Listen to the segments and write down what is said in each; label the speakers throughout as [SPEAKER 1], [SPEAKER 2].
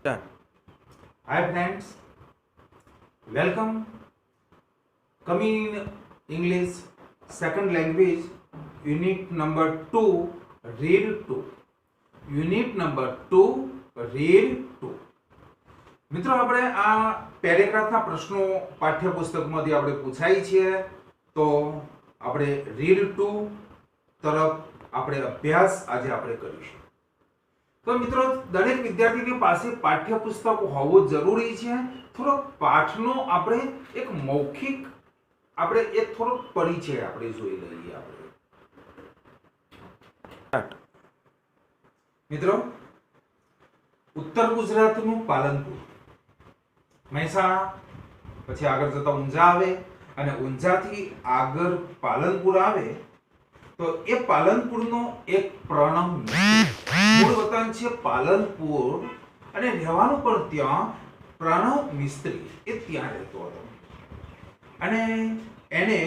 [SPEAKER 1] Start.
[SPEAKER 2] Hi friends, welcome. Coming in English second language, unit number 2, read 2. Unit number 2, read 2. મિત્રો આપણે આ પેરેગ્રાફના પ્રશ્નો પાઠ્યપુસ્તકમાંથી આપણે પૂછાય છે, તો આપણે રીડ 2 તરફ આપણે અભ્યાસ આજે આપણે કરીશું. તો મિત્રો દરેક વિદ્યાર્થીની પાસે પાઠ્યપુસ્તક હોવું જરૂરી છે. થોડો પાઠનો આપણે એક મૌખિક આપણે એક થોડો પરિચય આપણે જોઈ લઈએ. આપણે
[SPEAKER 1] Start.
[SPEAKER 2] મિત્રો ઉત્તર ગુજરાતનું પાલનપુર, મહેસાણા, પછી આગળ જતા ઊંઝા આવે અને ઊંઝાથી આગળ પાલનપુર આવે, તો એ પાલનપુરનો એક પ્રણવ મૂળ વતન છે પાલનપુર અને રહેવાનું પણ ત્યાં પ્રણવ મિસ્ત્રી એ ત્યાં રહેતો હતો અને એને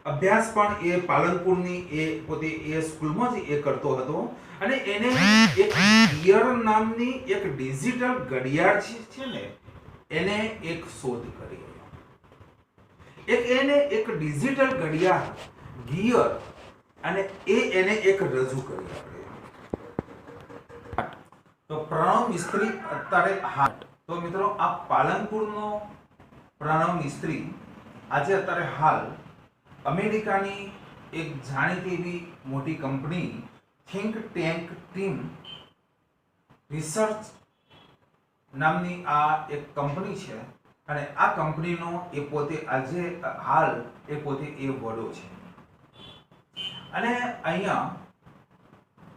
[SPEAKER 2] અભ્યાસ પણ એ પાલનપુરની એ પોતે એ સ્કૂલમાં જ એ કરતો હતો અને એને એક પિયર નામની એક ડિજિટલ ઘડિયાળ છે ને એને એક શોધ કરી. એને એક ડિજિટલ ઘડિયાળ ગિયર અને એને એક રજૂ કરી. તો પ્રણવ મિસ્ત્રી અત્યારે હાટ, તો મિત્રો આ પાલનપુરનો પ્રણવ મિસ્ત્રી આજે અત્યારે હાલ અમેરિકાની એક જાણીતી એવી મોટી company think tank team research નામની આ એક કંપની છે અને આ કંપનીનો એ પોતે આજે હાલ એ પોતે એ વડો છે અને અહીંયા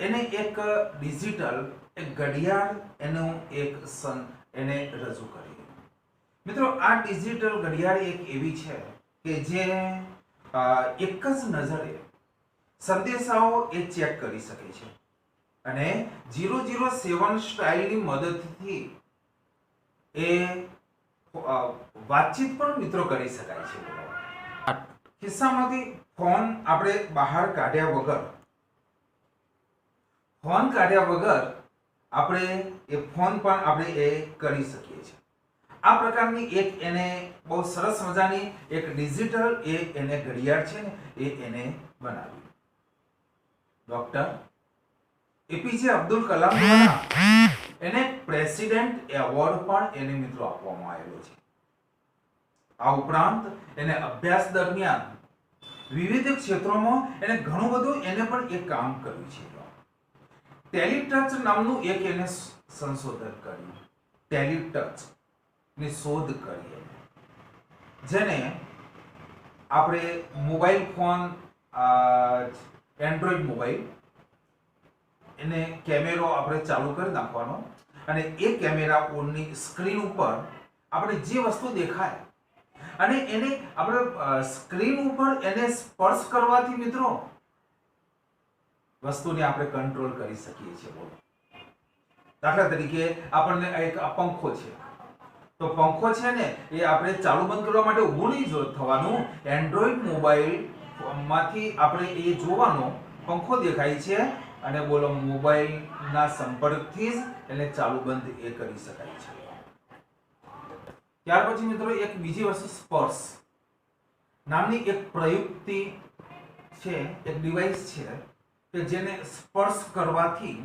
[SPEAKER 2] એને એક ડિજિટલ એક ઘડિયાળ એનું એક એને રજૂ કરી. મિત્રો આ ડિજિટલ ઘડિયાળ એક એવી છે કે જે એક જ નજરે સંદેશાઓ એ ચેક કરી શકે છે અને 007 સ્ટાઇલની મદદથી એ વાતચીત પણ મિત્રો કરી શકાય છે. ખિસ્સામાંથી ફોન આપણે બહાર કાઢ્યા વગર આપણે એ ફોન પણ આપણે એ કરી શકીએ છીએ. આ પ્રકારની એક એને બહુ સરસ મજાની એક ડિજિટલ એને ઘડિયાળ છે ને એને બનાવી. ડોક્ટર એપીજે અબ્દુલ કલામ દ્વારા એને પ્રેસિડેન્ટ એવોર્ડ પણ એને મિત્રો આપવામાં આવેલો છે. આ ઉપરાંત એને અભ્યાસ દરમિયાન વિવિધ ક્ષેત્રોમાં એને ઘણું બધું એને પણ એક કામ કર્યું છે. ટેલિટચ નામનું એક એને સંશોધન કર્યું. ટેલિટચ ની શોધ કરી જેને આપણે મોબાઈલ ફોન એન્ડ્રોઈડ મોબાઈલ એને કેમેરો આપણે ચાલુ કરી નાખવાનો અને એ કેમેરાની સ્ક્રીન ઉપર આપણે જે વસ્તુ દેખાય અને એને આપણે સ્ક્રીન ઉપર એને સ્પર્શ કરવાથી મિત્રો વસ્તુને આપણે કંટ્રોલ કરી શકીએ છીએ. બોલો, દાખલા તરીકે આપણને એક પંખો છે, તો પંખો છે ને એ આપણે ચાલુ બંધ કરવા માટે ઊભું નહીં થવાનું. એન્ડ્રોઈડ મોબાઈલ માંથી આપણે એ જોવાનો પંખો દેખાય છે અને બોલો મોબાઈલના સંપર્કથી જ એને ચાલુ બંધ એ કરી શકાય છે. ત્યાર પછી મિત્રો એક બીજી વસ્તુ સ્પર્શ નામની એક પ્રયુક્તિ છે, એક ડિવાઇસ છે કે જેને સ્પર્શ કરવાથી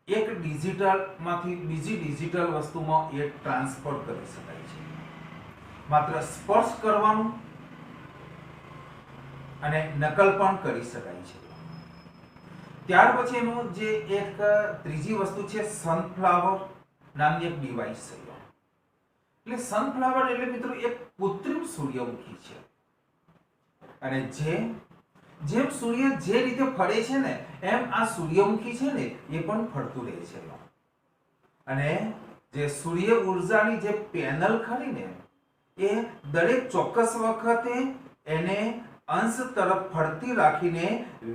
[SPEAKER 2] એક ડિજિટલ માંથી બીજી ડિજિટલ વસ્તુમાં એ ટ્રાન્સફર કરી શકાય છે. માત્ર સ્પર્શ કરવાનું અને નકલ પણ કરી શકાય છે. ત્યાર પછી એનું જે એક ત્રીજી વસ્તુ છે સનફ્લાવર નામની એક ડિવાઇસ છે. એટલે સનફ્લાવર એટલે મિત્રો એક કૃત્રિમ સૂર્યમુખી છે અને જેમ સૂર્ય જે રીતે ફરે છે ને એમ આ સૂર્યમુખી છે ને એ પણ ફરતું રહે છે અને જે સૂર્ય ઉર્જાની જે પેનલ ખરી ને એ દરેક ચોક્કસ વખતે એને અંશ તરફ ફરતી રાખીને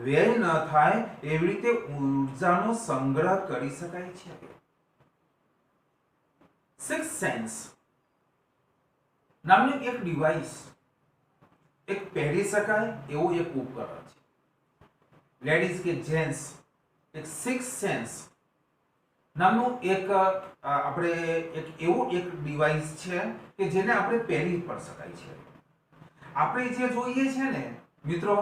[SPEAKER 2] વ્યય ન થાય એવી રીતે ઉર્જાનો સંગ્રહ કરી શકાય છે. સિક્સ સેન્સ નામનું એક ડિવાઇસ એક પહેરી શકાય એવું એક ઉપકરણ છે. લેડીઝ કે જેન્ટ્સ એક સિક્સ સેન્સ નામનું એક આપણે એક એવું એક ડિવાઇસ છે કે જેને આપણે પહેરી પણ શકાય છે. આપણે જે જોઈએ છે ને મિત્રો,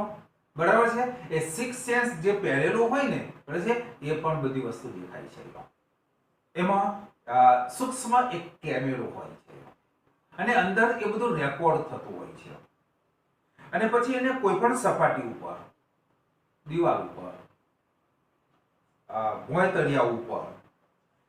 [SPEAKER 2] બરાબર છે, એ સિક્સ સેન્સ જે પહેરેલું હોય ને, બરાબર છે, એ પણ બધી વસ્તુ દેખાય છે. એમાં સૂક્ષ્મ એક કેમેરો હોય છે અને અંદર એ બધું રેકોર્ડ થતું હોય છે. અને પછી એને કોઈ પણ સપાટી ઉપર, દિવાલ ઉપર, ભોંયતળિયા ઉપર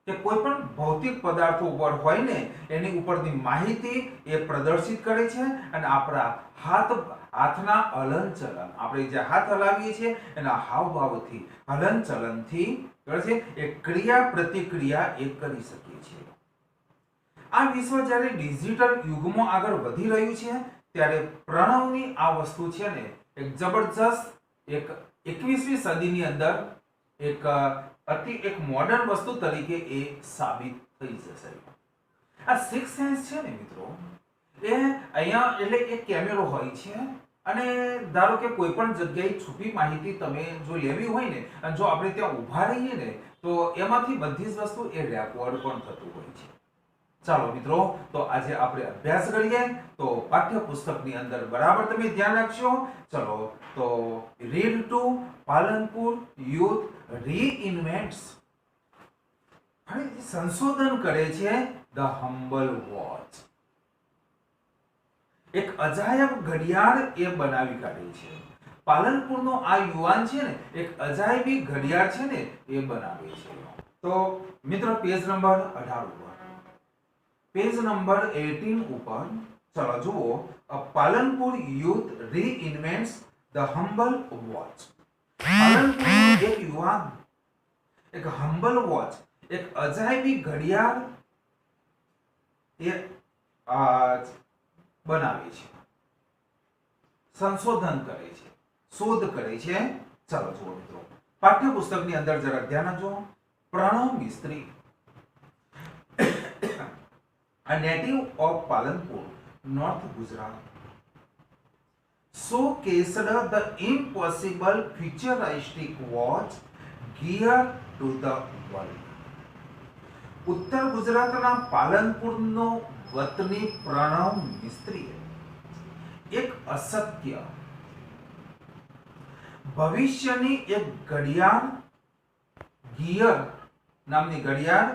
[SPEAKER 2] કે કોઈ પણ ભૌતિક પદાર્થો ઉપર હોય ને, એની ઉપરની માહિતી એ પ્રદર્શિત કરે છે અને આપણા હાથના હલનચલન, આપણે જે હાથ હલાવીએ છીએ એના હાવભાવથી, હલનચલનથી એ ક્રિયા પ્રતિક્રિયા એ કરી શકીએ છીએ. આ વિશ્વ જ્યારે ડિજિટલ યુગમાં આગળ વધી રહ્યું છે ત્યારે પ્રણવની આ વસ્તુ છે ને એક જબરજસ્ત એક 21મી સદીની અંદર એક મોડર્ન વસ્તુ તરીકે એ સાબિત થઈ જશે. આ સિક્સ સેન્સ છે ને મિત્રો, એ અહીંયા એટલે એક કેમેરો હોય છે અને ધારો કે કોઈ પણ જગ્યાએ છુપી માહિતી તમે જો લેવી હોય ને, અને જો આપણે ત્યાં ઊભા રહીએ ને, તો એમાંથી બધી જ વસ્તુ એ રેકોર્ડ પણ થતું હોય છે. ચાલો મિત્રો, તો આજે આપણે અભ્યાસ કરીએ. તો પાઠ્યપુસ્તકની અંદર બરાબર તમે ધ્યાન રાખશો. ચલો, તો રીડ ટુ પાલનપુર યુથ રીઇન્વેન્ટ્સ, સંશોધન કરે છે ધ હમ્બલ વોચ. એક અજાયબ ઘડિયાળ એ બનાવી કાઢી છે. પાલનપુરનો આ યુવાન છે ને, એક અજાયબી ઘડિયાળ છે ને એ બનાવે છે. તો મિત્રો પેજ નંબર 18 ઉપર, પેજ નંબર 18 ઉપર ચલો જુઓ, Palanpur youth reinvents the humble watch. પાલનપુરનો એક યુવાન એક હમ્બલ વોચ, એક અજાયબી ઘડિયાળ એ બનાવે છે, સંશોધન કરે છે, શોધ કરે છે. ચાલો જુઓ મિત્રો, પાઠ્યપુસ્તકની અંદર જરા ધ્યાન આપજો. પ્રણવ મિસ્ત્રી, a native of Palanpur, North Gujarat, showcased the impossible futuristic watch geared to the world. ઉત્તર ગુજરાતના પાલનપુરનો વતની પ્રણવ મિસ્ત્રીએ એક અશક્ય ભવિષ્યની એક ઘડિયાળ, ગિયર નામની ઘડિયાળ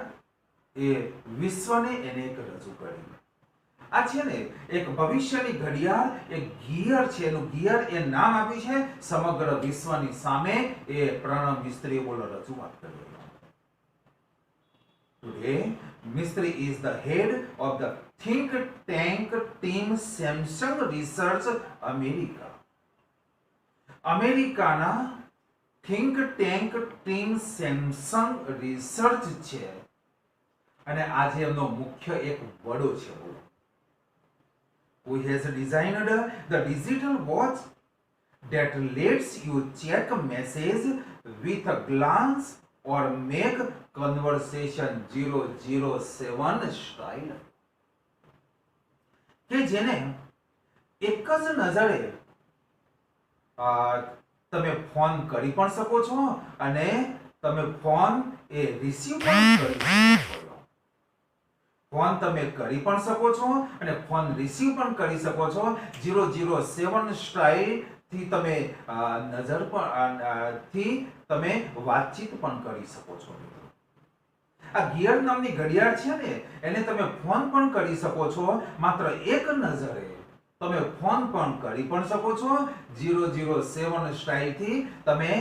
[SPEAKER 2] એ વિશ્વને એને એક રજૂ કરી. આ છે ને એક ભવિષ્યની ઘડિયાળ, એક ગિયર છે, એનું ગિયર એ નામ આપ્યું છે. સમગ્ર વિશ્વની સામે એ પ્રણવ મિસ્ત્રીએ બોલો રજૂઆત કરી. Today, Mistry is the head of the think tank team Samsung Research America. અમેરિકાના think tank team Samsung Research છે અને આજે એમનો મુખ્ય એક વડો છે. Who has designed the digital watch that lets you check message with a glance or make conversation 007 style. કે જેને એક જ નજરે તમે ફોન કરી પણ શકો છો અને તમે ફોન એ રિસીવ પણ કરી શકો છો. ફોન તમે કરી પણ શકો છો અને ફોન રિસીવ પણ કરી શકો છો. 007 સ્ટાઇલ થી તમે નજર પણ થી તમે વાતચીત પણ કરી શકો છો. આ ગિયર નામની ઘડિયાળ છે ને, એને તમે ફોન પણ કરી શકો છો. માત્ર એક નજરે તમે ફોન પણ કરી પણ શકો છો. 007 સ્ટાઇલ થી તમે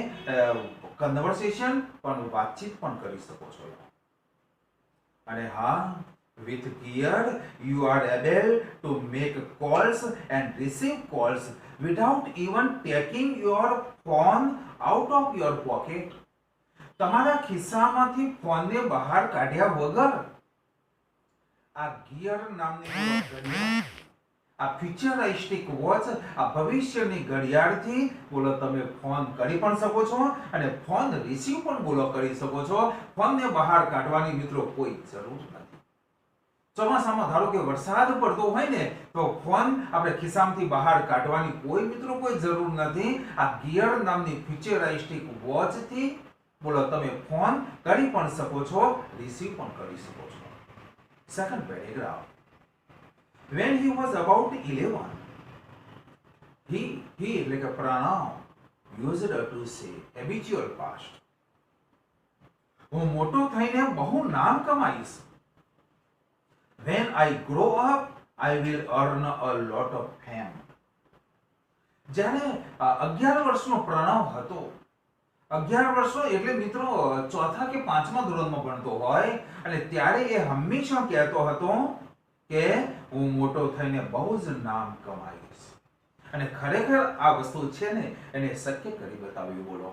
[SPEAKER 2] કન્વર્સેશન પણ વાતચીત પણ કરી શકો છો. અને હા, with gear you are able to make calls and receive calls without even taking your phone out of your pocket. તમારા ખિસ્સામાંથી ફોનને બહાર કાઢ્યા વગર આ ગિયર નામની ઘડિયાળ, આ ફ્યુચરિસ્ટિક વોચ, આ ભવિષ્યની ઘડિયાળથી બોલો તમે ફોન કરી પણ શકો છો અને ફોન રિસીવ પણ બોલો કરી શકો છો. ફોનને બહાર કાઢવાની મિત્રો કોઈ જરૂર નથી. ચોમાસામાં ધારો કે વરસાદ પડતો હોય ને, તો ફોન આપણે ખિસ્સામાંથી બહાર કાઢવાની કોઈ મિત્રો કોઈ જરૂર નથી. આ ગિયર નામની ફ્યુચરિસ્ટિક વોચથી બોલો તમે ફોન કરી પણ શકો છો, રિસીવ પણ કરી શકો છો. Second paragraph. When he was about 11, he એટલે કે Pranab used to say habitual past. હું મોટો થઈને બહુ નામ કમાઈશ. When I grow up, I will earn a lot of fame. જ્યારે 11 વર્ષનો પ્રણવ હતો, 11 વર્ષનો એટલે મિત્રો ચોથા કે પાંચમા ધોરણમાં ભણતો હોય, અને ત્યારે એ હંમેશા કહેતો હતો કે હું મોટો થઈને બહુ જ નામ કમાઈશ. અને ખરેખર આ વસ્તુ છે ને એને શક્ય કરી બતાવ્યું. બોલો,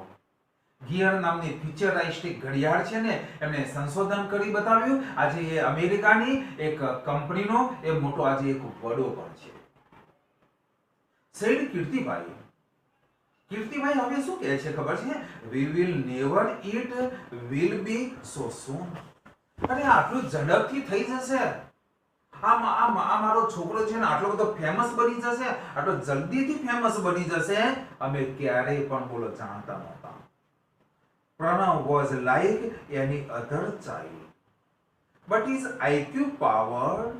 [SPEAKER 2] ગિયર નામની ફ્યુચરિસ્ટિક ઘડિયાળ છે ને એમને સંશોધન કરી બતાવ્યું. આજે એ અમેરિકાની એક કંપનીનો એ મોટો આજે એક વડો પણ છે. સેડ કીર્તિભાઈ હવે શું કહે છે ખબર છે? We will never eat will be so soon. અરે આટલું ઝડપથી થઈ જશે, આ મારો છોકરો છે ને આટલો બધો ફેમસ બની જશે, આટલો જલ્દીથી ફેમસ બની જશે, અમે ક્યારેય પણ બોલો જાણતા નહોતા. Pranav was like any other child, but his IQ powered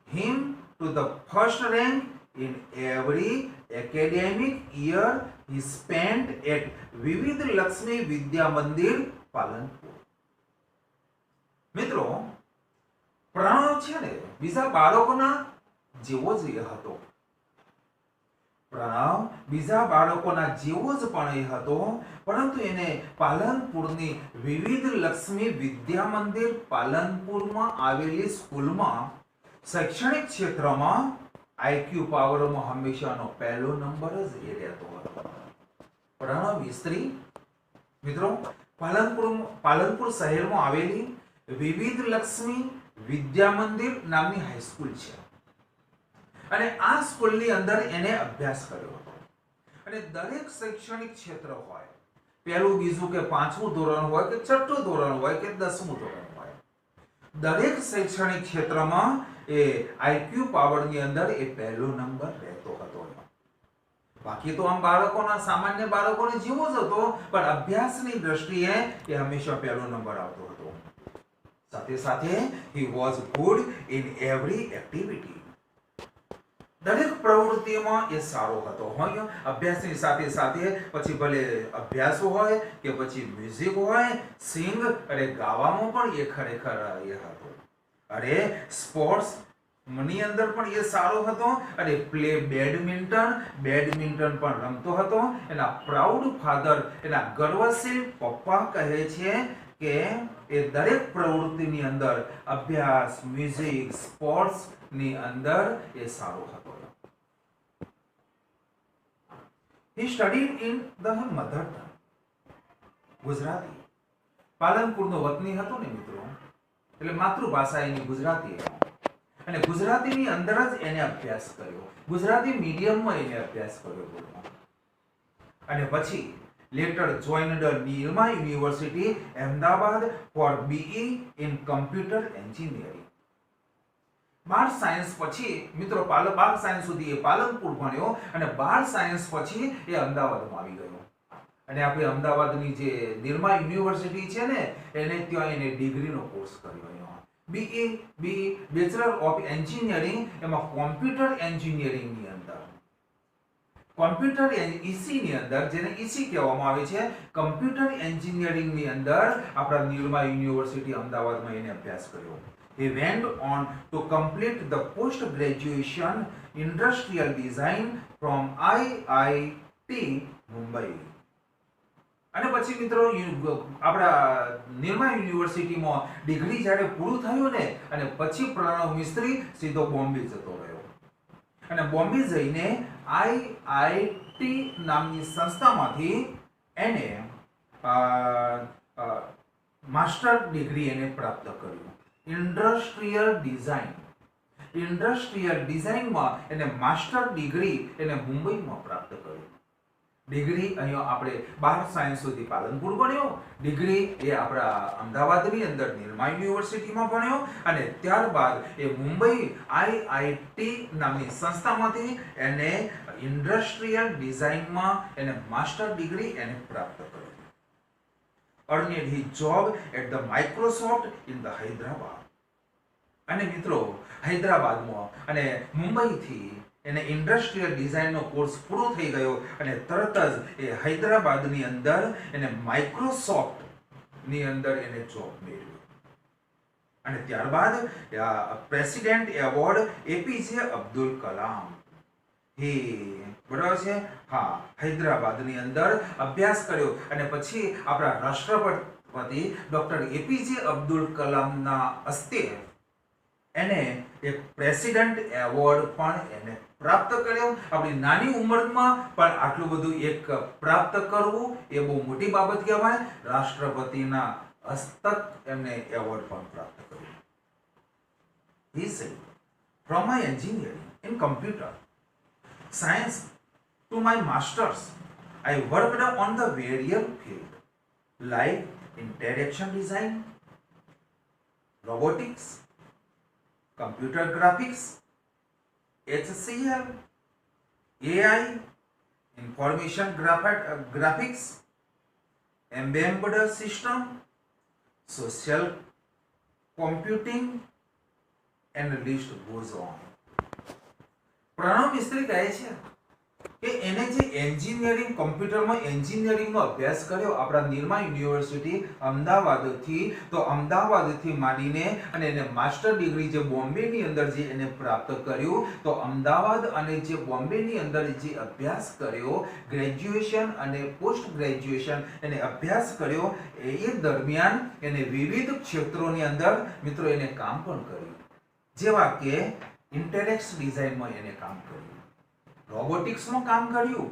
[SPEAKER 2] him to the first rank in every academic year he spent at Vivid Lakshmi Vidya Mandir, Palanpur. મિત્રો, પ્રણવ છે ને બીજા બાળકોના જેવો જ એ હતો. પ્રણવ બીજા બાળકોના જેવો જ પણ એ હતો, પરંતુ એને પાલનપુરની વિવિધ લક્ષ્મી વિદ્યા મંદિર પાલનપુરમાં આવેલી સ્કૂલમાં શૈક્ષણિક ક્ષેત્રમાં આઈક્યુ પાવરમાં હંમેશાનો પહેલો નંબર જ એ રહેતો હતો. પ્રણવ સ્ત્રી મિત્રો પાલનપુર શહેરમાં આવેલી વિવિધ લક્ષ્મી વિદ્યા મંદિર નામની હાઈસ્કૂલ છે, અને આ સ્કૂલની અંદર એને અભ્યાસ કર્યો હતો. અને દરેક શૈક્ષણિક ક્ષેત્ર હોય, પહેલું બીજું કે પાંચમું ધોરણ હોય કે છઠ્ઠું ધોરણ હોય કે 10મું ધોરણ હોય, દરેક શૈક્ષણિક ક્ષેત્રમાં એ આઈક્યુ પાવરની અંદર એ પહેલો નંબર રહેતો હતો. બાકી તો આમ બાળકોના સામાન્ય બાળકોને જેવો જ હતો, પણ અભ્યાસની દ્રષ્ટિએ એ હંમેશા પહેલો નંબર આવતો હતો. સાથે સાથે he was good in every activity. દરેક પ્રવૃત્તિમાં એ સારો હતો. હોય અભ્યાસની સાથે સાથે પછી ભલે અભ્યાસ હોય કે પછી મ્યુઝિક હોય, સિંગ અને ગાવામાં પણ એ ખરેખર એ હતો. અરે સ્પોર્ટ્સ ની અંદર પણ એ સારો હતો, અને બેડમિન્ટન પણ રમતો હતો. એના પ્રાઉડ ફાધર, એના ગર્વશીલ પપ્પા કહે છે કે એ દરેક પ્રવૃત્તિની અંદર અભ્યાસ, મ્યુઝિક, સ્પોર્ટ્સ ની અંદર એ સારો હતો. He studied in the mother tongue. Gujarati. પાલનપુરનો વતની હતો ને મિત્રો, એટલે માતૃભાષા એની ગુજરાતી હતી, અને ગુજરાતીની અંદર જ એને અભ્યાસ કર્યો. ગુજરાતી મીડિયમમાં એને અભ્યાસ કર્યો. અને પછી later joined the Nirma University, Ahmedabad for BE in Computer Engineering. Bar science પછી મિત્રો બાર સાયન્સ સુધી એ પાલનપુર ભણ્યો, અને બાર સાયન્સ પછી એ અમદાવાદમાં આવી ગયો. અને આપણે અમદાવાદની જે નિરમા યુનિવર્સિટી છે ને એને ત્યાં એને ડિગ્રીનો કોર્સ કર્યો. BE બેચલર ઓફ એન્જિનિયરિંગ, એમાં કોમ્પ્યુટર એન્જિનિયરિંગની અંદર કોમ્પ્યુટર ઈસી ની અંદર, જેને ઈસી કહેવામાં આવે છે, કમ્પ્યુટર એન્જિનિયરિંગની અંદર આપણા નિરમા યુનિવર્સિટી અમદાવાદમાં એને અભ્યાસ કર્યો. He went on to complete the post graduation industrial design from IIT Mumbai. અને પછી મિત્રો આપણા નિરમા યુનિવર્સિટીમાં ડિગ્રી જ્યારે પૂરું થયું ને, અને પછી પ્રણવ મિસ્ત્રી સીધો બોમ્બે જતો રહ્યો, અને બોમ્બે જઈને IIT નામની સંસ્થામાંથી એને માસ્ટર ડિગ્રી એને પ્રાપ્ત કર્યું. ઇન્ડસ્ટ્રીયલ ડિઝાઇનમાં એને માસ્ટર ડિગ્રી એને મુંબઈમાં પ્રાપ્ત કર્યું. ડિગ્રી અહીંયા આપણે 12 સાયન્સ સુધી પાલનપુર ભણ્યો, ડિગ્રી એ આપણા અમદાવાદની અંદર નિરમા યુનિવર્સિટીમાં ભણ્યો, અને ત્યારબાદ એ મુંબઈ IIT નામની સંસ્થામાંથી એને ઇન્ડસ્ટ્રીયલ ડિઝાઇનમાં એને માસ્ટર ડિગ્રી એને પ્રાપ્ત કરી. earned his job at the Microsoft in the Hyderabad. અને મિત્રો હૈદરાબાદમાં અને મુંબઈથી એને ઇન્ડસ્ટ્રીયલ ડિઝાઇનનો કોર્સ પૂરો થઈ ગયો અને તરત જ એ હૈદરાબાદની અંદર એને માઇક્રોસોફ્ટની અંદર એને જોબ મેળવ્યો અને ત્યારબાદ president award APJ Abdul Kalam હે બરાબર છે હા હૈદરાબાદની અંદર અભ્યાસ કર્યો અને પછી આપણા રાષ્ટ્રપતિ ડોક્ટર એપીજે અબ્દુલ કલામના હસ્તે એને એક પ્રેસિડેન્ટ એવોર્ડ પણ એને પ્રાપ્ત કર્યો. આપણી નાની ઉંમરમાં પણ આટલું બધું એક પ્રાપ્ત કરવું એ બહુ મોટી બાબત કહેવાય. રાષ્ટ્રપતિના હસ્તક એમને એવોર્ડ પણ પ્રાપ્ત કર્યો. He said, from my engineering in computer science to my masters, I worked on the various fields like interaction design, robotics, computer graphics, HCL, AI, information graphics, embedded system, social computing, and the list goes on. Pranab મિસ્ત્રી કહે છે કે એને જે engineering કોમ્પ્યુટરમાં એન્જિનિયરિંગનો અભ્યાસ કર્યો આપણા Nirma university અમદાવાદથી, તો અમદાવાદથી માંડીને અને એને માસ્ટર ડિગ્રી જે બોમ્બેની અંદર જે એને પ્રાપ્ત કર્યું, તો અમદાવાદ અને જે બોમ્બેની અંદર જે અભ્યાસ કર્યો ગ્રેજ્યુએશન અને પોસ્ટ ગ્રેજ્યુએશન એને અભ્યાસ કર્યો એ દરમિયાન એને વિવિધ ક્ષેત્રોની અંદર મિત્રો એને કામ પણ કર્યું, જેવા કે ઇન્ટેરેક્સ ડિઝાઇનમાં એને કામ કર્યું, રોબોટિક્સમાં કામ કર્યું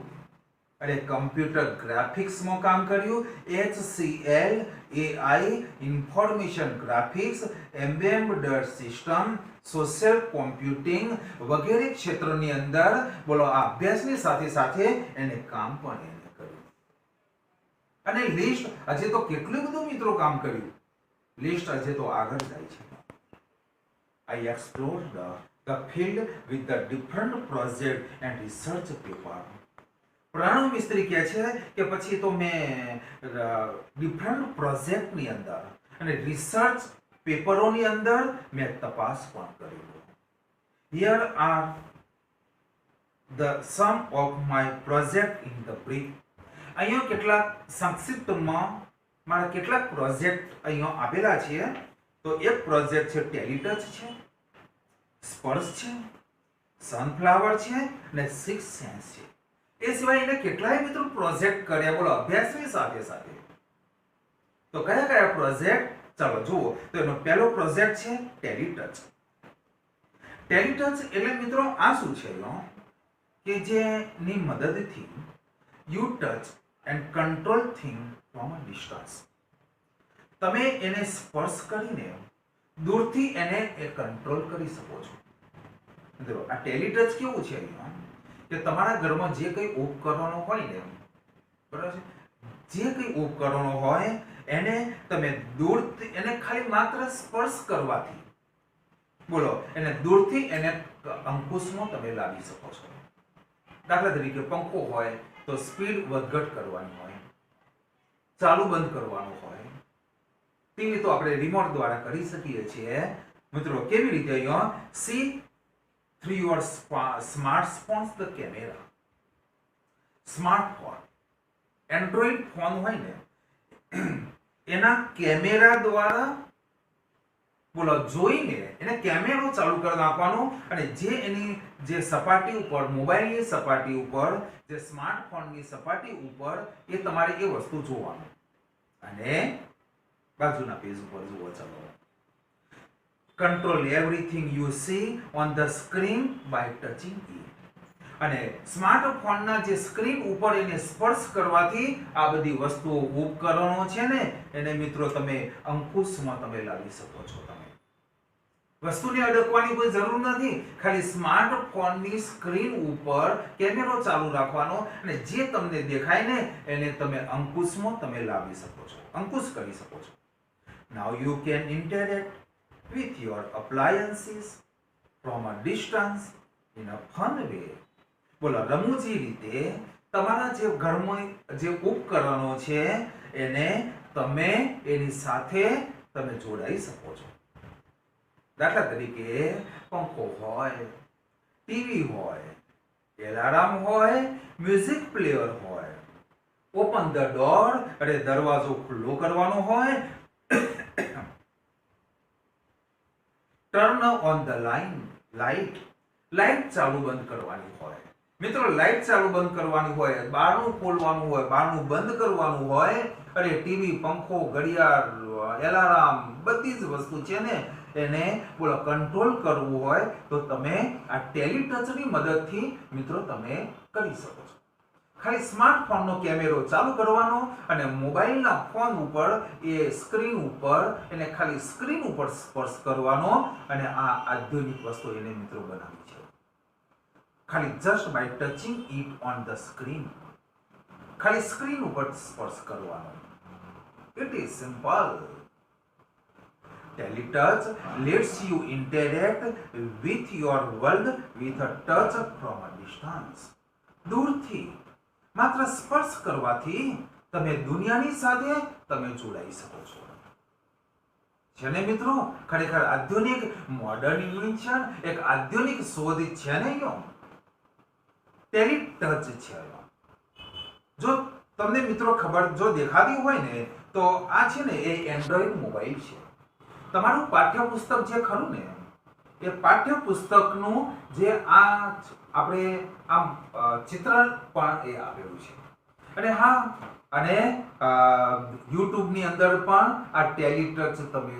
[SPEAKER 2] અને કમ્પ્યુટર ગ્રાફિક્સમાં કામ કર્યું, HCL, AI, information graphics, embedded system, social computing વગેરે ક્ષેત્રોની અંદર બોલો આ અભ્યાસની સાથે સાથે એને કામ પણ એને કર્યું. અને લિસ્ટ આજે તો કેટલું બધું મિત્રો કામ કર્યું, લિસ્ટ આજે તો આગળ જાય છે. I explored the field with the different project and research paper. Pranab મિસ્ત્રી કહે છે કે પછી તો મેં ડિફરન્ટ પ્રોજેક્ટની અંદર અને રિસર્ચ પેપરોની અંદર મેં તપાસ પણ કરી. Here are the sum of my project in the brief. અહીંયા કેટલાક સંક્ષિપ્તમાં મારા કેટલાક પ્રોજેક્ટ અહીંયા આપેલા છે. તો એક પ્રોજેક્ટ છે ટેલિટચ છે, સ્પર્શ છે, સનફ્લાવર છે અને સિક્સ સેન્સ છે. એ સિવાય એને કેટલાય મિત્રો પ્રોજેક્ટ કર્યા બોલો અભ્યાસની સાથે સાથે. તો કયા કયા પ્રોજેક્ટ ચાલો જુઓ. તો એનો પહેલો પ્રોજેક્ટ છે ટેલિટચ. ટેલિટચ એટલે મિત્રો આ શું છે કે જેની મદદથી you touch and control thing from a distance. તમે એને સ્પર્શ કરીને દૂરથી એને કંટ્રોલ કરી શકો છો. મિત્રો આ ટેલિટચ કેવું છે કે તમારા ઘરમાં જે કંઈ ઉપકરણો હોય ને બરાબર છે, જે કંઈ ઉપકરણો હોય એને તમે દૂરથી એને ખાલી માત્ર સ્પર્શ કરવાથી બોલો એને દૂરથી એને અંકુશમાં તમે લાવી શકો છો. દાખલા તરીકે પંખો હોય તો સ્પીડ વધઘટ કરવાની હોય, ચાલુ બંધ કરવાનું હોય. ટીવી તો આપણે રિમોટ દ્વારા કરી શકીએ છીએ. મિત્રો કેવી રીતે અહીંયા C through your smartphones the camera. Smartphone Android phone હોય ને એના કેમેરા દ્વારા બોલો જોઈને એને કેમેરો ચાલુ કરી નાખવાનો અને જે એની જે સપાટી ઉપર મોબાઈલની સપાટી ઉપર જે સ્માર્ટફોનની સપાટી ઉપર એ તમારે એ વસ્તુ જોવાનું અને બાજુના પેજ ઉપર જુઓ. ચાલો control everything you see on the screen by touching it. અને સ્માર્ટફોનના જે સ્ક્રીન ઉપર એને સ્પર્શ કરવાથી આ બધી વસ્તુઓ ઉપકરણો છે ને એને મિત્રો તમે અંકુશમાં તમે લાવી શકો છો. તમે વસ્તુને અડકવાની કોઈ જરૂર નથી, ખાલી સ્માર્ટફોનની સ્ક્રીન ઉપર કેમેરો ચાલુ રાખવાનો અને જે તમને દેખાય ને એને તમે અંકુશમાં તમે લાવી શકો છો, અંકુશ કરી શકો છો. Now you can interact with your appliances from a distance in a fun way. બોલો રમૂજી રીતે તમારા જે ઘરમાં જે ઉપકરણો છે એને તમે એની સાથે તમે જોડાઈ શકો છો. દાખલા તરીકે પંખો હોય, ટીવી હોય, એલાર્મ હોય, મ્યુઝિક પ્લેયર હોય, ઓપન ધ ડોર એટલે દરવાજો ખુલ્લો કરવાનો હોય, ટર્ન ઓન ધ લાઇટ ચાલુ બંધ કરવાની હોય. મિત્રો લાઇટ ચાલુ બંધ કરવાની હોય, બારણું ખોલવાનું હોય, બારણું બંધ કરવાનું હોય, અરે ટીવી, પંખો, ઘડિયાળ, એલાર્મ બધી જ વસ્તુ છે ને એને બોલો કંટ્રોલ કરવું હોય તો તમે આ ટેલિટચની મદદથી મિત્રો તમે કરી શકો છો. ખાલી સ્માર્ટફોનનો કેમેરો ચાલુ કરવાનો અને મોબાઈલના ફોન ઉપર એ સ્ક્રીન ઉપર એને ખાલી સ્ક્રીન ઉપર સ્પર્શ કરવાનો અને આ આધુનિક વસ્તુ એને મિત્રો બનાવી છે. ખાલી just by touching it on the screen, ખાલી સ્ક્રીન ઉપર સ્પર્શ કરવાનો. It is simple. Teletouch lets you interact with your world with a touch from a distance. દૂરથી માત્ર સ્પર્શ કરવાથી તમે દુનિયાની સાથે તમે જોડાઈ શકો છો. છે ને મિત્રો ખરેખર આધુનિક મોડર્ન ઇન્વેન્શન, એક આધુનિક શોધ છે ને યો ટેલિટચ છે. જો તમને મિત્રો ખબર જો દેખાતી હોય ને તો આ છે ને એ એન્ડ્રોઈડ મોબાઈલ છે. તમારું પાઠ્યપુસ્તક જે ખરું ને એ પાઠ્યપુસ્તકનું જે આ આપણે આમ ચિત્રણ પણ એ આપેલું છે. અને હા, અને યુટ્યુબની અંદર પણ આ ટેલિટચ તમે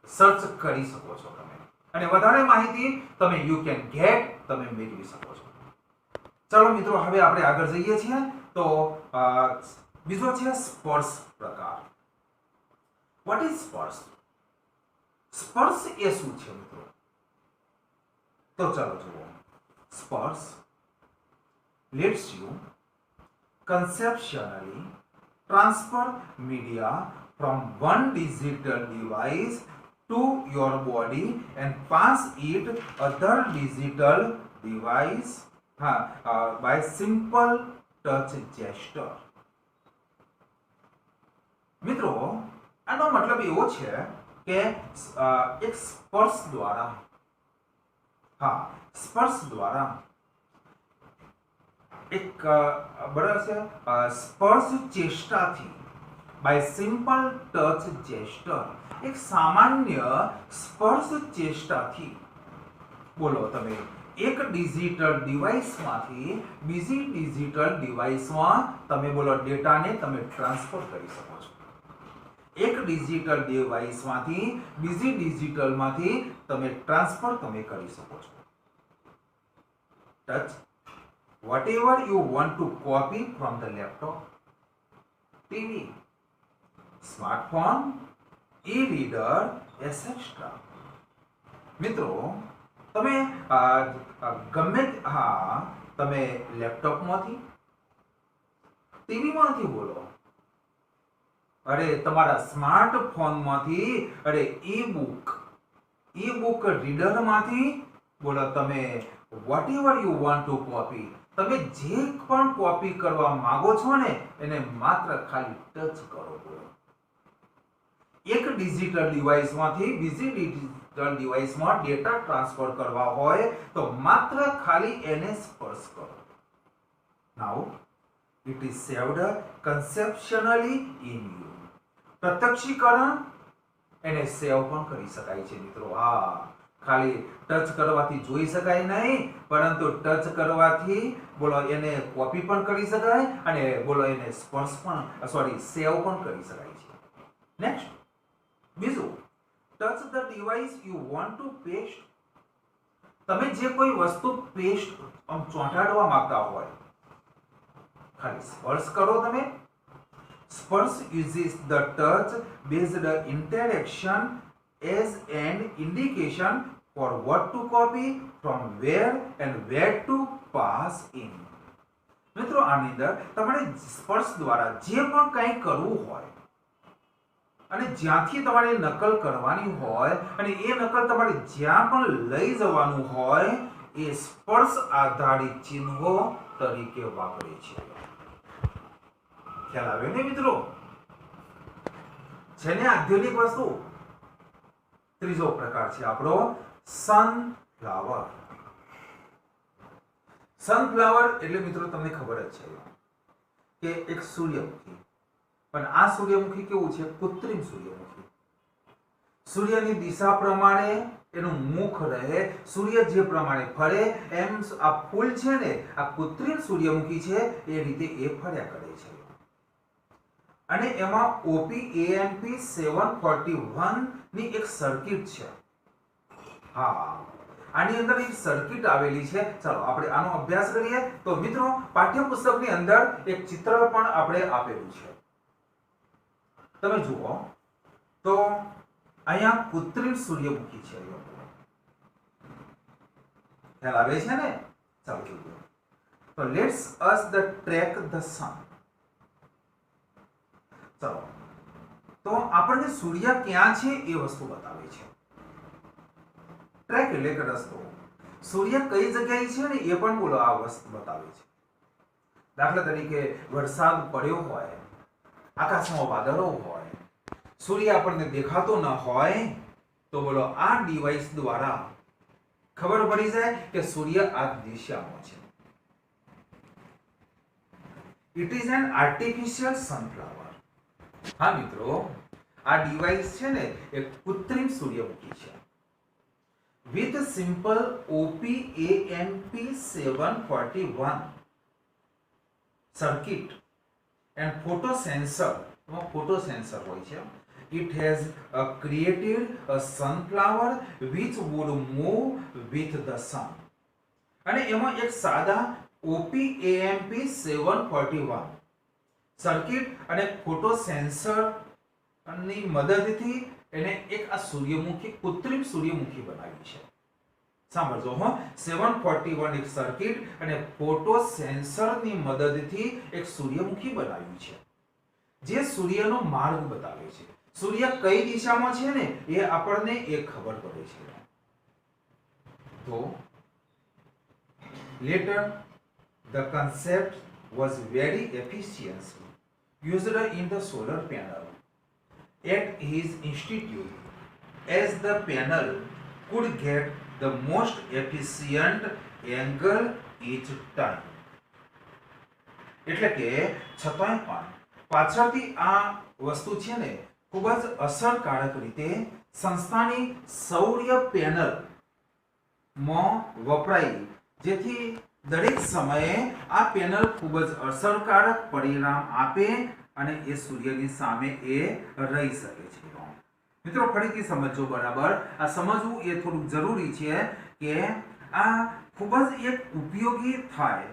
[SPEAKER 2] સર્ચ કરી શકો છો તમે, અને વધારે માહિતી તમે યુ કેન ગેટ તમે મેળવી શકો છો. ચાલો મિત્રો હવે આપણે આગળ જઈએ છીએ. તો બીજો છે સ્પર્શ પ્રકાર. What is સ્પર્શ? સ્પર્શ એ શું છે મિત્રો? તો ચાલો જુઓ. સ્પર્શ lets you conceptually transfer media from one digital device to your body and pass it other digital device by simple touch gesture. મિત્રો આનો મતલબ એવો છે કે એક સ્પર્શ દ્વારા એક બરાબર છે સ્પર્શ ચેષ્ટાથી બાય સિમ્પલ ટચ જેસ્ટર, એક સામાન્ય સ્પર્શ ચેષ્ટાથી બોલો તમે એક ડિજિટલ ડિવાઇસમાંથી બીજી ડિજિટલ ડિવાઇસમાં તમે બોલો ડેટાને તમે ટ્રાન્સફર કરી શકો છો. એક ડિજિટલ ડિવાઇસમાંથી બીજી ડિજિટલમાંથી તમે ટ્રાન્સફર તમે કરી શકો છો. Touch whatever you want to copy from the laptop, TV, smartphone, e-reader, etc. મિત્રો તમે ગમે તમે લેપટોપમાંથી, ટીવીમાંથી બોલો, અરે તમારા સ્માર્ટફોનમાંથી, અરે ઈ-બુક રીડરમાંથી બોલો, તમે whatever you want to copy, તમે જે પણ કોપી કરવા માંગો છો ને એને માત્ર ખાલી ટચ કરો. બોલો એક ડિજિટલ ડિવાઇસમાંથી બીજી ડિજિટલ ડિવાઇસમાં ડેટા ટ્રાન્સફર કરવા હોય તો માત્ર ખાલી એને સ્પર્શ કરો. Now it is saved conceptually in you. પ્રત્યક્ષીકરણ એને સેવ પણ કરી શકાય છે મિત્રો. ખાલી ટચ કરવાથી જોઈ શકાય નહીં, પરંતુ ટચ કરવાથી બોલો એને કોપી પણ કરી શકાય અને બોલો એને સ્પર્શ પણ સેવ પણ કરી શકાય છે. નેક્સ્ટ બીજું, touch the device you want to paste. તમે જે કોઈ વસ્તુ પેસ્ટ ચોંટાડવા માંગતા હોય ખાલી સ્પર્શ કરો તમે. સ્પર્શ uses the touch based interaction as an indication for what to copy, from where and where to pass in. મિત્રો આની અંદર તમારે સ્પર્શ દ્વારા જે પણ કંઈ કરવું હોય અને જ્યાંથી તમારે નકલ કરવાની હોય અને એ નકલ તમારે જ્યાં પણ લઈ જવાનું હોય એ સ્પર્શ આધારિત ચિહ્નો તરીકે વાપરે છે. ખ્યાલ આવ્યો ને મિત્રો? છે ને આધુનિક વસ્તુ. ત્રીજો પ્રકાર છે આપણો સનફ્લાવર. સનફ્લાવર એટલે મિત્રો તમને ખબર જ છે કે એક સૂર્યમુખી, પણ આ સૂર્યમુખી કેવું છે? કૃત્રિમ સૂર્યમુખી. સૂર્યની દિશા પ્રમાણે એનું મુખ રહે, સૂર્ય જે પ્રમાણે ફરે એમ આ ફૂલ છે ને, આ કૃત્રિમ સૂર્યમુખી છે એ રીતે એ ફર્યા કરે છે. અને એમાં OPAMP 741 ની એક સર્કિટ છે. હા, આની અંદર એક સર્કિટ આવેલી છે. ચાલો આપણે આનો અભ્યાસ કરીએ. તો મિત્રો, પાઠ્યપુસ્તકની અંદર એક ચિત્ર પણ આપણે આપેલું છે. તમે જુઓ તો અહીંયા કૃત્રિમ સૂર્યમુખી છે. ખ્યાલ આવે છે ને? ચાલો જોઈએ. તો let's us the track the sun. ચાલો, તો આપણને સૂર્ય ક્યાં છે એ વસ્તુ બતાવે છે. ટ્રેક એટલે કે રસ્તો. સૂર્ય કઈ જગ્યાએ છે ને એ પણ બોલો આ વસ્તુ બતાવે છે. દાખલા તરીકે વરસાદ પડ્યો હોય, આકાશમાં વાદળો હોય, સૂર્ય આપણને દેખાતો ન હોય, તો બોલો આ ડિવાઇસ દ્વારા ખબર પડી જાય કે સૂર્ય આ દિશામાં છે. It is an artificial sunflower. હા મિત્રો, આ ડિવાઇસ છે ને એ કૃત્રિમ સૂર્યમુખી છે. With simple OPAMP 741 circuit and photosensor. Photosensor હોય છે. It has created a sunflower which would move with the sun. અને એમાં એક સાદા OPAMP 741 સર્કિટ અને ફોટો સેન્સર ની મદદથી એને એક આ સૂર્યમુખી, કૃત્રિમ સૂર્યમુખી બનાવી છે. સાંભળજો હો, 741 એક સર્કિટ અને ફોટો સેન્સર ની મદદથી એક સૂર્યમુખી બનાવી છે, જે સૂર્યનો માર્ગ બતાવે છે. સૂર્ય કઈ દિશામાં છે ને એ આપણને એ ખબર પડે છે. તો later the concept was very efficiently used in the solar panel at his institute, as the panel could get the most efficient angle each time. એટલે કે છતાંય પણ પાછળથી આ વસ્તુ છે ને ખૂબ જ અસરકારક રીતે સંસ્થાની સૌર પેનલ માં વપરાઈ, જેથી દરેક સમયે આ પેનલ ખૂબ જ અસરકારક પરિણામ આપે અને એ સૂર્યની સામે એ રહી શકે છે. મિત્રો ફરીથી સમજો બરાબર. આ સમજવું એ થોડું જરૂરી છે કે આ ખૂબ જ એક ઉપયોગી થાય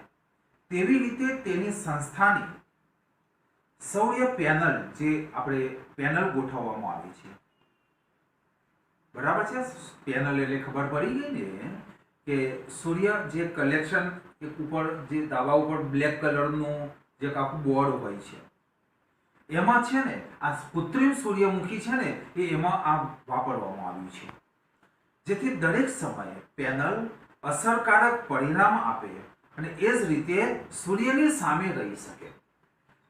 [SPEAKER 2] તેવી રીતે તેની સંસ્થાની સૌર પેનલ, જે આપણે પેનલ ગોઠવવામાં આવી છે, બરાબર છે. પેનલ એટલે ખબર પડી ગઈ ને કે સૂર્ય જે કલેક્શન એક ઉપર જે દાવા ઉપર બ્લેક કલરનું જે આખું બોર્ડ હોય છે, એમાં છે ને આ કૃત્રિમ સૂર્યમુખી છે ને એ એમાં આ વાપરવામાં આવ્યું છે, જેથી દરેક સમયે પેનલ અસરકારક પરિણામ આપે અને એ જ રીતે સૂર્યની સામે રહી શકે.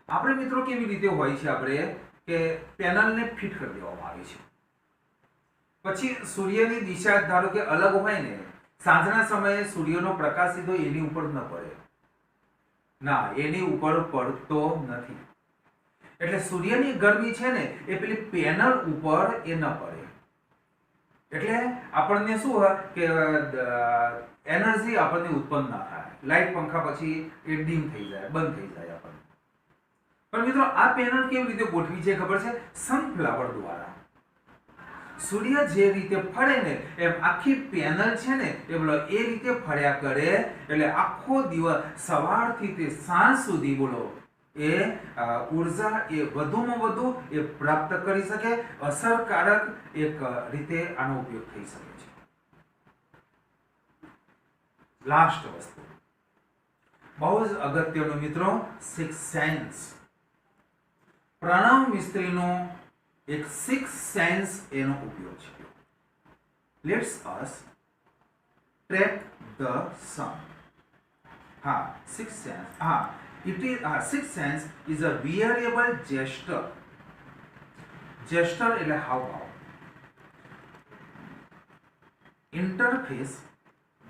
[SPEAKER 2] આપણે મિત્રો કેવી રીતે હોય છે, આપણે કે પેનલને ફિટ કરી દેવામાં આવે છે, પછી સૂર્યની દિશા ધારો કે અલગ હોય ને, સાંજના સમયે સૂર્યનો પ્રકાશ સીધો એની ઉપર ન પડે, ના એની ઉપર પડતો નથી. એટલે સૂર્યની ગરમી છે ને એ પેલી પેનલ ઉપર એ ન પડે, એટલે આપણને શું હોય કે એનર્જી આપણને ઉત્પન્ન ના થાય. લાઈટ પંખા પછી એ ડીમ થઈ જાય, બંધ થઈ જાય આપણને. પણ મિત્રો આ પેનલ કેવી રીતે ગોઠવી છે ખબર છે? સનફ્લાવર દ્વારા. સૂર્ય જે રીતે ફરે ને એમ આખી પેનલ છે ને એ બોલો એ રીતે ફર્યા કરે, એટલે આખો દિવસ સવારથી તે સાંજ સુધી બોલો એ ઉર્જા એ વધુમાં વધુ એ પ્રાપ્ત કરી શકે, અસરકારક એક રીતે આનો ઉપયોગ થઈ શકે છે. લાસ્ટ વસ્તુ બહુ જ અગત્યનું મિત્રો, સિક્સ સેન્સ. પ્રણવ મિસ્ત્રીનો એક સિક્સ સેન્સ એનો ઉપયોગ છે. Let's us track the sun. હા, સિક્સ સેન્સ. હા, it is sixth sense is a variable gesture gesture એટલે હાવભાવ. ઇન્ટરફેસ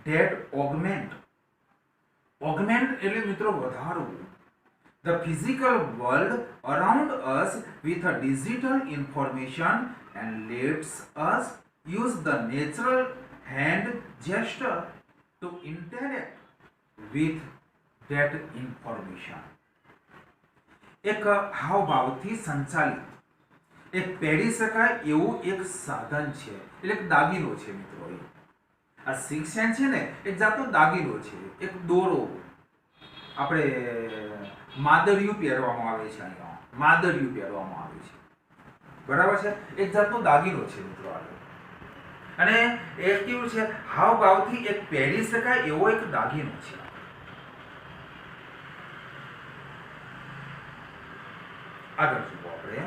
[SPEAKER 2] that augment એટલે મિત્રો વધારવું the physical world around us with a digital information and lets us use the natural hand gesture to interact with that information. એક હાવભાવથી સંચાલિત એક પહેરી શકાય એવું એક સાધન છે, એટલે એક દાગીનો છે મિત્રો. આ સિક્સ સેન્સ છે ને એક જાતનો દાગીનો છે, એક દોરો. આપણે માદરિયું પહેરવામાં આવે છે, અહીંયા માદરિયું પહેરવામાં આવે છે, બરાબર છે. એક જાતનો દાગીનો છે મિત્રો આ. અને એ કેવું છે, હાવભાવથી એક પહેરી શકાય એવો એક દાગીનો છે. આગળ જુઓ આપણે.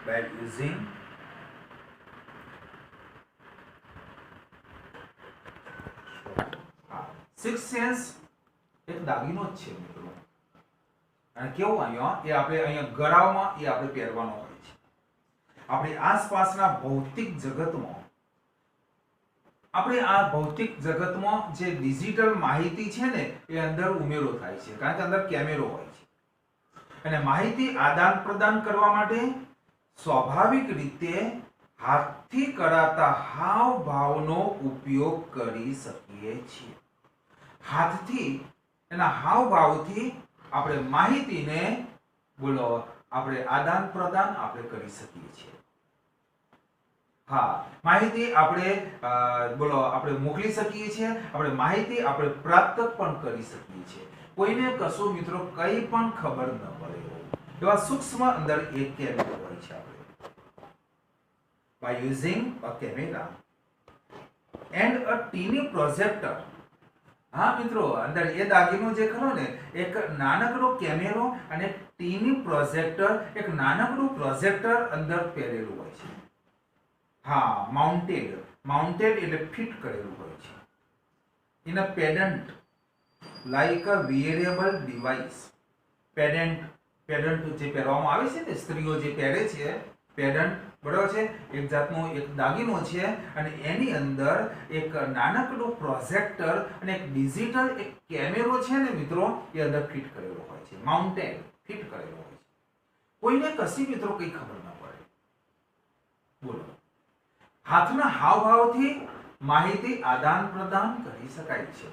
[SPEAKER 2] by using સિક્સ સેન્સ એક દાગીનો જ છે મિત્રો. અને કેવું અહીંયા એ આપણે અહીંયા ગળામાં એ આપણે પહેરવાનો હોય છે. આપણી આસપાસના ભૌતિક જગતમાં જે ડિજિટલ માહિતી છે ને એ અંદર ઉમેરો થાય છે, કારણ કે અંદર કેમેરો હોય છે. અને માહિતી આદાન પ્રદાન કરવા માટે સ્વાભાવિક રીતે હાથથી કરાતા હાવભાવનો ઉપયોગ કરી શકીએ છીએ. હાથથી એના હાવભાવથી આપણે માહિતીને આપણે આદાન પ્રદાન આપણે કરી શકીએ છીએ. હા, માહિતી આપણે મોકલી શકીએ છીએ, આપણે માહિતી આપણે પ્રાપ્ત પણ કરી શકીએ છીએ. કોઈને કશું મિત્રો કંઈ પણ ખબર ન પડે એવા સૂક્ષ્મ અંદર એક કેમેરો હોય છે. આપણે by using a camera and a teeny projector. હા મિત્રો, અંદર એ દાગીનો જે ખરો ને એક નાનકડો કેમેરો અને ટીની પ્રોજેક્ટર, એક નાનકડું પ્રોજેક્ટર અંદર પહેરેલું હોય છે. હા, માઉન્ટેડ એટલે ફિટ કરેલું હોય છે. In a pendant like a wearable device. Pendant જે પહેરવામાં આવે છે ને, સ્ત્રીઓ જે પહેરે છે પેડન્ટ, બરાબર છે, એક જાતનો એક દાગીનો છે. અને એની અંદર એક નાનકડો પ્રોજેક્ટર અને એક ડિજિટલ એક કેમેરો છે ને મિત્રો, એ અંદર ફિટ કરેલો હોય છે. માઉન્ટેડ ફિટ કરેલો હોય છે. કોઈને કશી મિત્રો કઈ ખબર ન પડે. બોલો, હાથના હાવભાવથી માહિતી આદાન પ્રદાન કરી શકાય છે.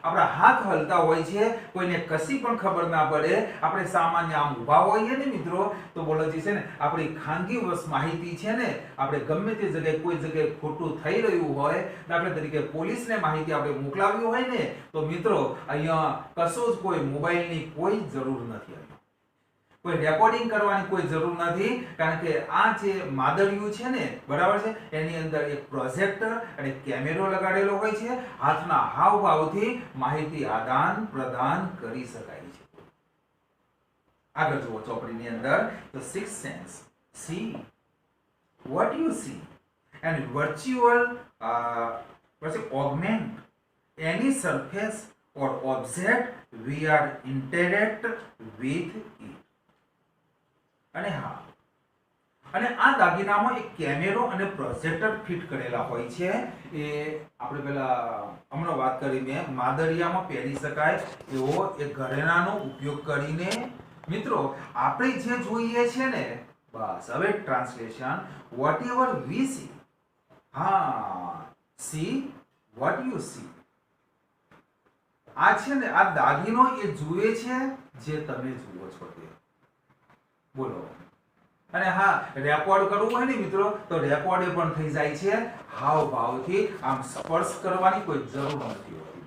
[SPEAKER 2] આપણા હાથ હલતા હોય છે, કોઈને કશી પણ ખબર ના પડે. આપણે સામાન્ય આમ ઊભા હોઈએ ને મિત્રો, તો બોલો જે છે ને આપણી ખાનગી માહિતી છે ને, આપણે ગમે તે જગ્યાએ કોઈ જગ્યાએ ખોટું થઈ રહ્યું હોય, દાખલા તરીકે પોલીસને માહિતી આપણે મોકલાવી હોય ને, તો મિત્રો અહીંયા કશું જ કોઈ મોબાઈલની કોઈ જરૂર નથી. કોઈ રેકોર્ડિંગ કરવાની કોઈ જરૂર નથી, કારણ કે આ જે માદરિયું છે ને, બરાબર છે, એની અંદર એક પ્રોજેક્ટર અને કેમેરો લગાડેલો હોય છે. હાથના હાવભાવથી માહિતી આદાન પ્રદાન કરી શકાય છે. આગળ જુઓ ચોપડીની અંદર, તો six sense. C what you see and virtual augment any surface or object we are interact with it. અને હા, અને આ દાગીનામાં એક કેમેરો અને પ્રોજેક્ટર ફિટ કરેલા હોય છે. એ આપણે પેલા હમણાં વાત કરી મેં, માદરિયામાં પહેરી શકાય એવો એક ઘરેણાનો ઉપયોગ કરીને મિત્રો આપણે જે જોઈએ છે ને, બસ હવે ટ્રાન્સલેશન, વોટ એવર વી સી. હા, સી વોટ યુ સી. આ છે ને આ દાગીનો એ જુએ છે જે તમે જુઓ છો તે. બોલો. અને હા, રેકોર્ડ કરવું હોય ને મિત્રો, તો રેકોર્ડ પણ થઈ જાય છે હાવભાવથી. આમ સ્પર્શ કરવાની કોઈ જરૂર નથી હોતી.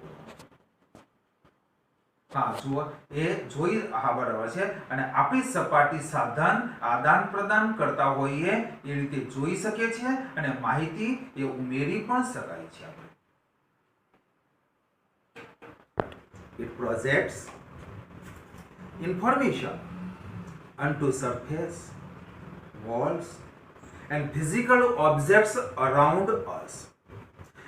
[SPEAKER 2] હા જુઓ, એ જોઈ, હા બરાબર છે. અને આપણી સપાટી સાધન આદાન પ્રદાન કરતા હોઈએ એ રીતે જોઈ શકે છે, અને માહિતી એ ઉમેરી પણ શકાય છે. It projects information onto surface, walls and physical objects around us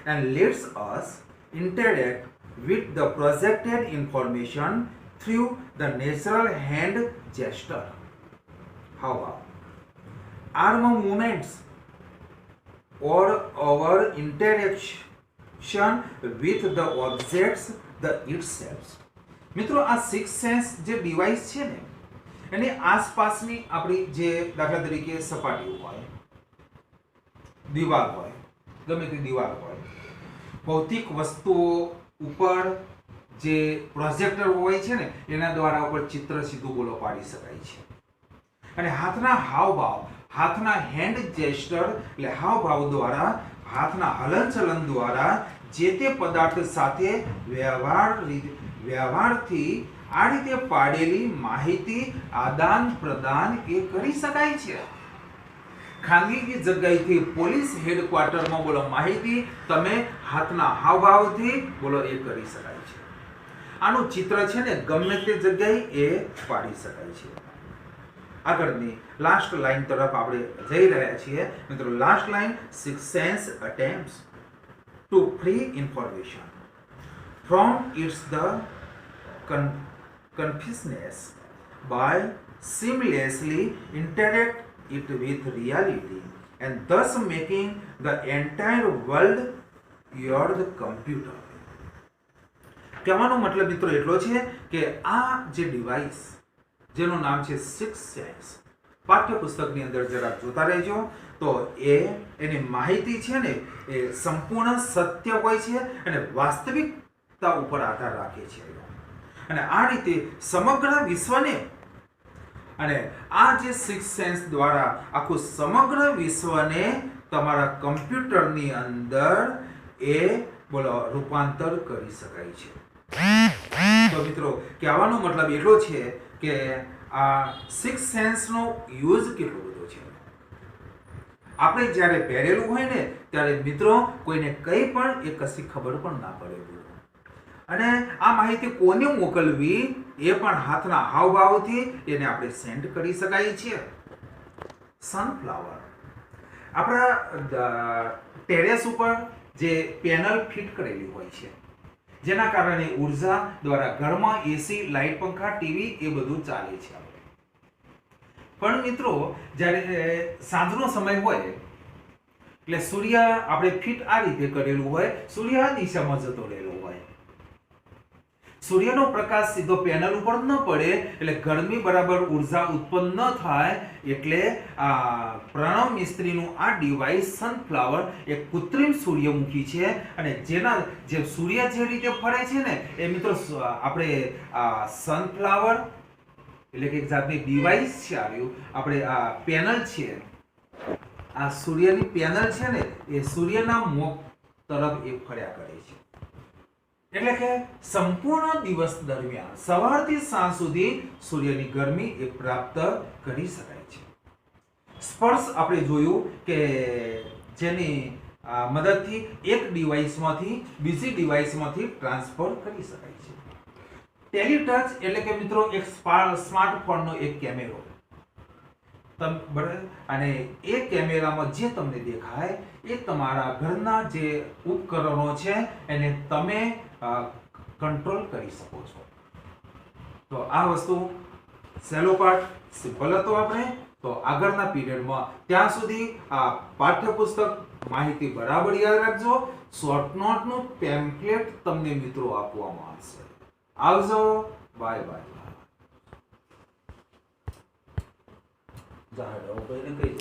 [SPEAKER 2] and lets us interact with the projected information through the natural hand gesture. How about arm movements or our interaction with the objects the itself. મિત્રો આ six sense જે device છે ને એની આસપાસની આપણી જે દાખલા તરીકે સપાટીઓ હોય, દીવાલ હોય, ગમે તે દીવાલ હોય, ભૌતિક વસ્તુઓ ઉપર જે પ્રોજેક્ટર હોય છે ને એના દ્વારા ઉપર ચિત્ર સીધું બોલો પાડી શકાય છે. અને હાથના હાવભાવ, હાથના હેન્ડ જેસ્ટર એટલે હાવભાવ દ્વારા, હાથના હલનચલન દ્વારા જે તે પદાર્થ સાથે વ્યવહારથી આ રીતે પાડેલી માહિતી આદાન પ્રદાન એ કરી શકાય છે. ખાનગી જગ્યાએથી પોલીસ હેડક્વાર્ટરમાં બોલો માહિતી તમે હાથના હાવભાવથી બોલો એ કરી શકાય છે. આનું ચિત્ર છે ને ગમે તે જગ્યાએ એ પાડી શકાય છે. આગળની લાસ્ટ લાઈન તરફ આપણે જઈ રહ્યા છીએ મિત્રો. Last line, six sense attempts to free information from its the consciousness by seamlessly interact it with reality and thus making the entire world your the computer. કહેવાનો મતલબ મિત્રો એટલો છે કે આ જે ડિવાઇસ જેનું નામ છે સિક્સ સેન્સ, પાઠ્યપુસ્તકની અંદર જરાક જોતા રહેજો તો એની માહિતી છે ને એ સંપૂર્ણ સત્ય હોય છે અને વાસ્તવિકતા ઉપર આધાર રાખે છે. અને આ રીતે સમગ્ર વિશ્વને, અને આ જે સિક્સ સેન્સ દ્વારા આખું સમગ્ર વિશ્વને તમારા કમ્પ્યુટરની અંદર એ બોલો રૂપાંતર કરી શકાય છે. તો મિત્રો કહેવાનો મતલબ એટલો છે કે આ સિક્સ સેન્સનો યુઝ કેટલો બધો છે. આપણે જ્યારે પહેરેલું હોય ને ત્યારે મિત્રો કોઈને કંઈ પણ એ કશી ખબર પણ ના પડે. અને આ માહિતી કોને મોકલવી એ પણ હાથના હાવભાવથી એને આપણે સેન્ડ કરી શકાય છે. સનફ્લાવર, આપણા ટેરેસ ઉપર જે પેનલ ફિટ કરેલી હોય છે જેના કારણે ઉર્જા દ્વારા ઘરમાં એસી, લાઇટ, પંખા, ટીવી એ બધું ચાલે છે. પણ મિત્રો જ્યારે સાંજનો સમય હોય એટલે સૂર્ય આપણે ફિટ આ રીતે કરેલું હોય, સૂર્ય આ દિશામાં જતો રહેલો હોય, સૂર્યનો પ્રકાશ સીધો પેનલ ઉપર ન પડે એટલે ગરમી બરાબર ઉર્જા ઉત્પન્ન ન થાય. એટલે આ પ્રણવ મિસ્ત્રીનું આ ડિવાઇસ સનફ્લાવર એક કૃત્રિમ સૂર્યમુખી છે અને જેના જે સૂર્ય જે રીતે ફરે છે ને એ મિત્રો આપણે આ સનફ્લાવર એટલે કે એક જાતની ડિવાઇસ છે આવ્યું, આપણે આ પેનલ છે, આ સૂર્યની પેનલ છે ને એ સૂર્યના મુખ તરફ એ ફર્યા કરે છે. એટલે કે સંપૂર્ણ દિવસ દરમિયાન સવારથી સાંજ સુધી સૂર્યની ગરમી એ પ્રાપ્ત કરી શકાય છે. સ્પર્શ આપણે જોયું કે જેની મદદથી એક ડિવાઇસમાંથી બીજી ડિવાઇસમાંથી ટ્રાન્સફર કરી શકાય છે. ટેલિટચ એટલે કે મિત્રો એક સ્માર્ટફોનનો એક કેમેરો, અને એ કેમેરામાં જે તમને દેખાય એ તમારા ઘરના જે ઉપકરણો છે એને તમે કંટ્રોલ કરી શકો છો. તો આ વસ્તુ સહેલો પાઠ, સિમ્પલ હતો. આપણે તો આગળના પીરિયડમાં ત્યાં સુધી આ પાઠ્યપુસ્તક માહિતી બરાબર યાદ રાખજો. શોર્ટ નોટનું પેમ્પલેટ તમને મિત્રો આપવામાં આવશે. આવજો, બાય બાય. જાહેર કઈ